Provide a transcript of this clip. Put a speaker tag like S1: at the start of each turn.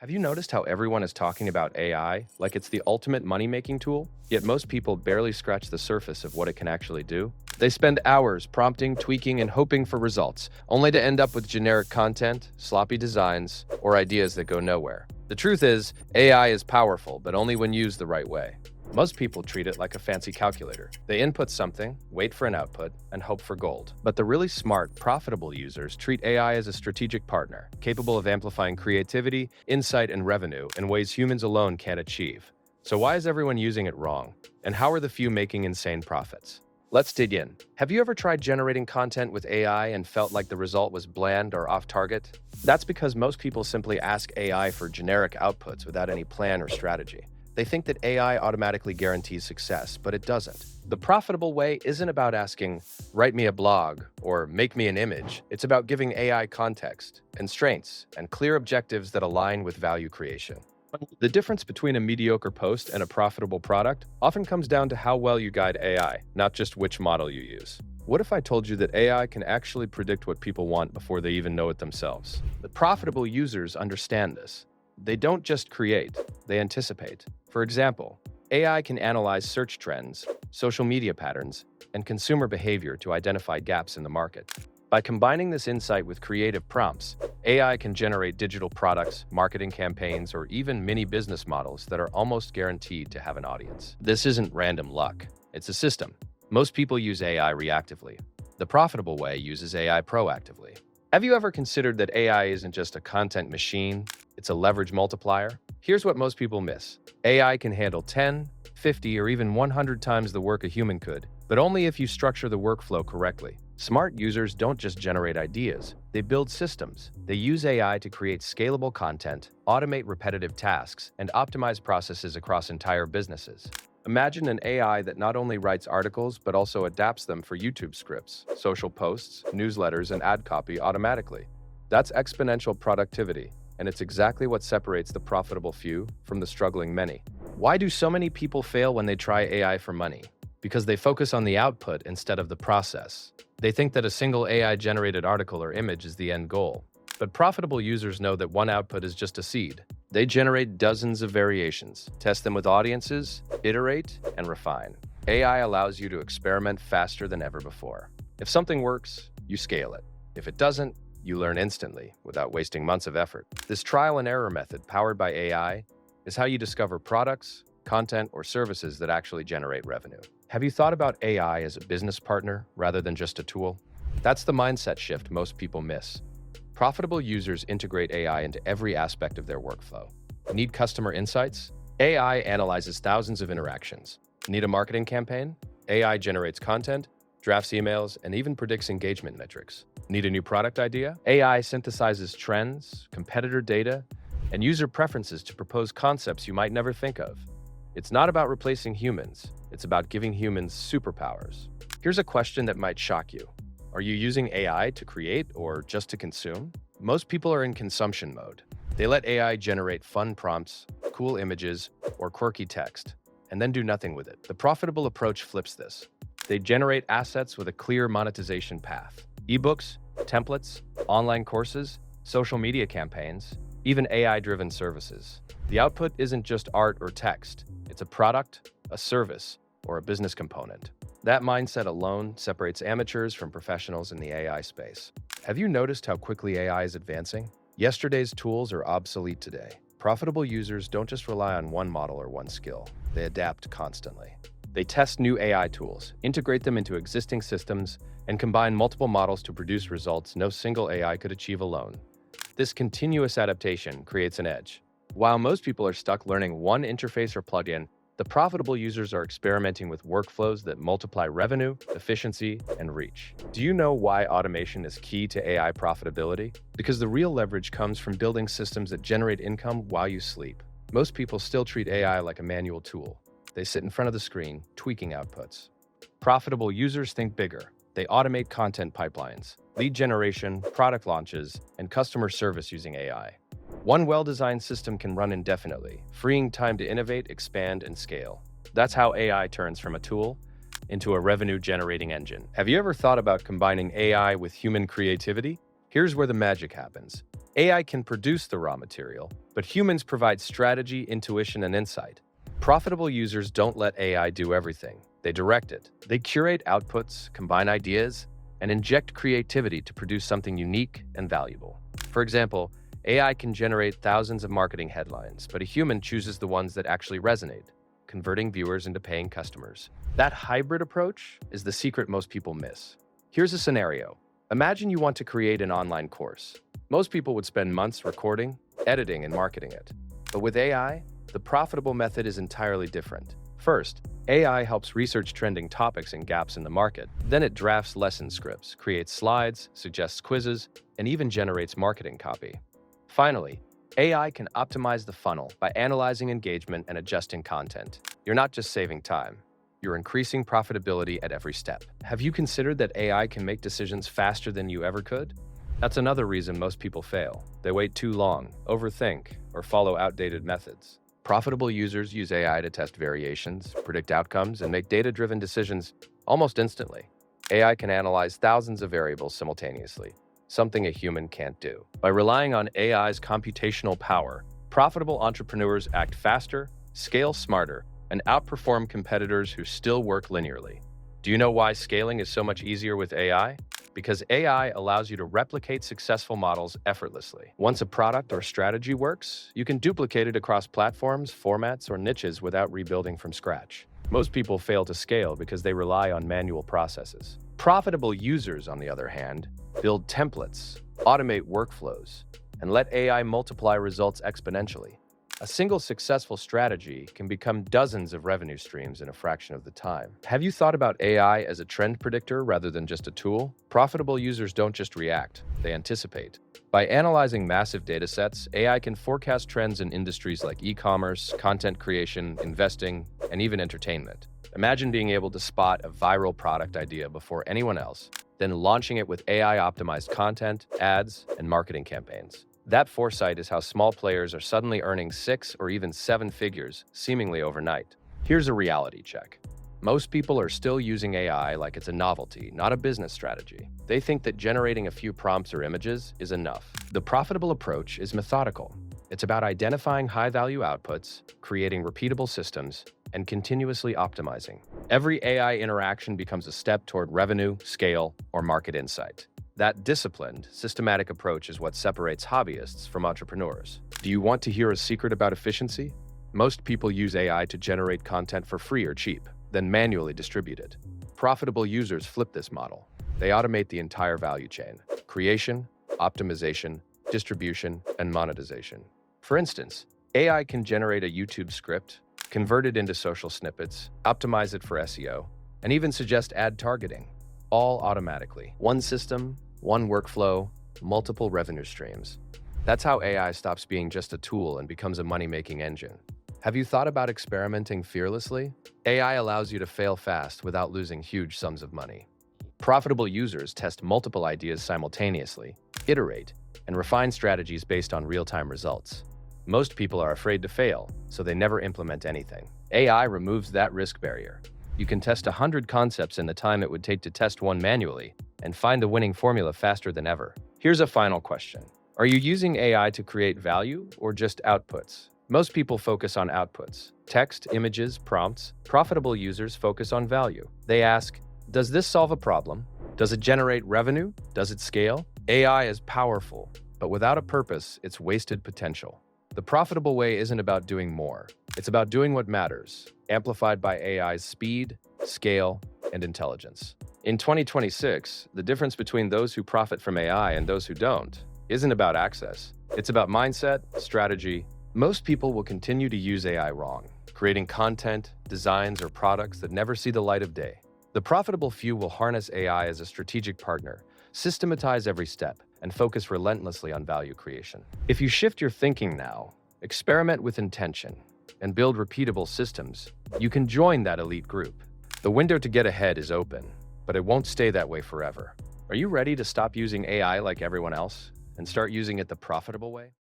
S1: Have you noticed how everyone is talking about AI like it's the ultimate money-making tool? Yet most people barely scratch the surface of what it can actually do. They spend hours prompting, tweaking, and hoping for results, only to end up with generic content, sloppy designs, or ideas that go nowhere. The truth is, AI is powerful, but only when used the right way. Most people treat it like a fancy calculator. They input something, wait for an output, and hope for gold. But the really smart, profitable users treat AI as a strategic partner, capable of amplifying creativity, insight, and revenue in ways humans alone can't achieve. So why is everyone using it wrong? And how are the few making insane profits? Let's dig in. Have you ever tried generating content with AI and felt like the result was bland or off target? That's because most people simply ask AI for generic outputs without any plan or strategy. They think that AI automatically guarantees success, but it doesn't. The profitable way isn't about asking, write me a blog or make me an image. It's about giving AI context, constraints, and clear objectives that align with value creation. The difference between a mediocre post and a profitable product often comes down to how well you guide AI, not just which model you use. What if I told you that AI can actually predict what people want before they even know it themselves? The profitable users understand this. They don't just create, they anticipate. For example, AI can analyze search trends, social media patterns, and consumer behavior to identify gaps in the market. By combining this insight with creative prompts, AI can generate digital products, marketing campaigns, or even mini business models that are almost guaranteed to have an audience. This isn't random luck, it's a system. Most people use AI reactively. The profitable way uses AI proactively. Have you ever considered that AI isn't just a content machine, it's a leverage multiplier? Here's what most people miss. AI can handle 10, 50, or even 100 times the work a human could, but only if you structure the workflow correctly. Smart users don't just generate ideas, they build systems. They use AI to create scalable content, automate repetitive tasks, and optimize processes across entire businesses. Imagine an AI that not only writes articles, but also adapts them for YouTube scripts, social posts, newsletters, and ad copy automatically. That's exponential productivity, and it's exactly what separates the profitable few from the struggling many. Why do so many people fail when they try AI for money? Because they focus on the output instead of the process. They think that a single AI-generated article or image is the end goal. But profitable users know that one output is just a seed. They generate dozens of variations, test them with audiences, iterate, and refine. AI allows you to experiment faster than ever before. If something works, you scale it. If it doesn't, you learn instantly, without wasting months of effort. This trial and error method, powered by AI, is how you discover products, content, or services that actually generate revenue. Have you thought about AI as a business partner rather than just a tool? That's the mindset shift most people miss. Profitable users integrate AI into every aspect of their workflow. Need customer insights? AI analyzes thousands of interactions. Need a marketing campaign? AI generates content, drafts emails, and even predicts engagement metrics. Need a new product idea? AI synthesizes trends, competitor data, and user preferences to propose concepts you might never think of. It's not about replacing humans, it's about giving humans superpowers. Here's a question that might shock you. Are you using AI to create or just to consume? Most people are in consumption mode. They let AI generate fun prompts, cool images, or quirky text, and then do nothing with it. The profitable approach flips this. They generate assets with a clear monetization path. Ebooks, templates, online courses, social media campaigns, even AI-driven services. The output isn't just art or text. It's a product, a service, or a business component. That mindset alone separates amateurs from professionals in the AI space. Have you noticed how quickly AI is advancing? Yesterday's tools are obsolete today. Profitable users don't just rely on one model or one skill. They adapt constantly. They test new AI tools, integrate them into existing systems, and combine multiple models to produce results no single AI could achieve alone. This continuous adaptation creates an edge. While most people are stuck learning one interface or plugin, the profitable users are experimenting with workflows that multiply revenue, efficiency, and reach. Do you know why automation is key to AI profitability? Because the real leverage comes from building systems that generate income while you sleep. Most people still treat AI like a manual tool. They sit in front of the screen, tweaking outputs. Profitable users think bigger. They automate content pipelines, lead generation, product launches, and customer service using AI. One well-designed system can run indefinitely, freeing time to innovate, expand, and scale. That's how AI turns from a tool into a revenue-generating engine. Have you ever thought about combining AI with human creativity? Here's where the magic happens. AI can produce the raw material, but humans provide strategy, intuition, and insight. Profitable users don't let AI do everything. They direct it. They curate outputs, combine ideas, and inject creativity to produce something unique and valuable. For example, AI can generate thousands of marketing headlines, but a human chooses the ones that actually resonate, converting viewers into paying customers. That hybrid approach is the secret most people miss. Here's a scenario. Imagine you want to create an online course. Most people would spend months recording, editing, and marketing it. But with AI, the profitable method is entirely different. First, AI helps research trending topics and gaps in the market. Then it drafts lesson scripts, creates slides, suggests quizzes, and even generates marketing copy. Finally, AI can optimize the funnel by analyzing engagement and adjusting content. You're not just saving time, you're increasing profitability at every step. Have you considered that AI can make decisions faster than you ever could? That's another reason most people fail. They wait too long, overthink, or follow outdated methods. Profitable users use AI to test variations, predict outcomes, and make data-driven decisions almost instantly. AI can analyze thousands of variables simultaneously, something a human can't do. By relying on AI's computational power, profitable entrepreneurs act faster, scale smarter, and outperform competitors who still work linearly. Do you know why scaling is so much easier with AI? Because AI allows you to replicate successful models effortlessly. Once a product or strategy works, you can duplicate it across platforms, formats, or niches without rebuilding from scratch. Most people fail to scale because they rely on manual processes. Profitable users, on the other hand, build templates, automate workflows, and let AI multiply results exponentially. A single successful strategy can become dozens of revenue streams in a fraction of the time. Have you thought about AI as a trend predictor rather than just a tool? Profitable users don't just react, they anticipate. By analyzing massive datasets, AI can forecast trends in industries like e-commerce, content creation, investing, and even entertainment. Imagine being able to spot a viral product idea before anyone else, then launching it with AI-optimized content, ads, and marketing campaigns. That foresight is how small players are suddenly earning 6 or even 7 figures, seemingly overnight. Here's a reality check. Most people are still using AI like it's a novelty, not a business strategy. They think that generating a few prompts or images is enough. The profitable approach is methodical. It's about identifying high-value outputs, creating repeatable systems, and continuously optimizing. Every AI interaction becomes a step toward revenue, scale, or market insight. That disciplined, systematic approach is what separates hobbyists from entrepreneurs. Do you want to hear a secret about efficiency? Most people use AI to generate content for free or cheap, then manually distribute it. Profitable users flip this model. They automate the entire value chain: creation, optimization, distribution, and monetization. For instance, AI can generate a YouTube script, convert it into social snippets, optimize it for SEO, and even suggest ad targeting, all automatically. One system, one workflow, multiple revenue streams. That's how AI stops being just a tool and becomes a money-making engine. Have you thought about experimenting fearlessly? AI allows you to fail fast without losing huge sums of money. Profitable users test multiple ideas simultaneously, iterate, and refine strategies based on real-time results. Most people are afraid to fail, so they never implement anything. AI removes that risk barrier. You can test 100 concepts in the time it would take to test one manually and find the winning formula faster than ever. Here's a final question. Are you using AI to create value or just outputs? Most people focus on outputs: text, images, prompts. Profitable users focus on value. They ask, does this solve a problem? Does it generate revenue? Does it scale? AI is powerful, but without a purpose, it's wasted potential. The profitable way isn't about doing more. It's about doing what matters, amplified by AI's speed, scale, and intelligence. In 2026, the difference between those who profit from AI and those who don't isn't about access. It's about mindset, strategy. Most people will continue to use AI wrong, creating content, designs, or products that never see the light of day. The profitable few will harness AI as a strategic partner, systematize every step, and focus relentlessly on value creation. If you shift your thinking now, experiment with intention, and build repeatable systems, you can join that elite group. The window to get ahead is open, but it won't stay that way forever. Are you ready to stop using AI like everyone else and start using it the profitable way?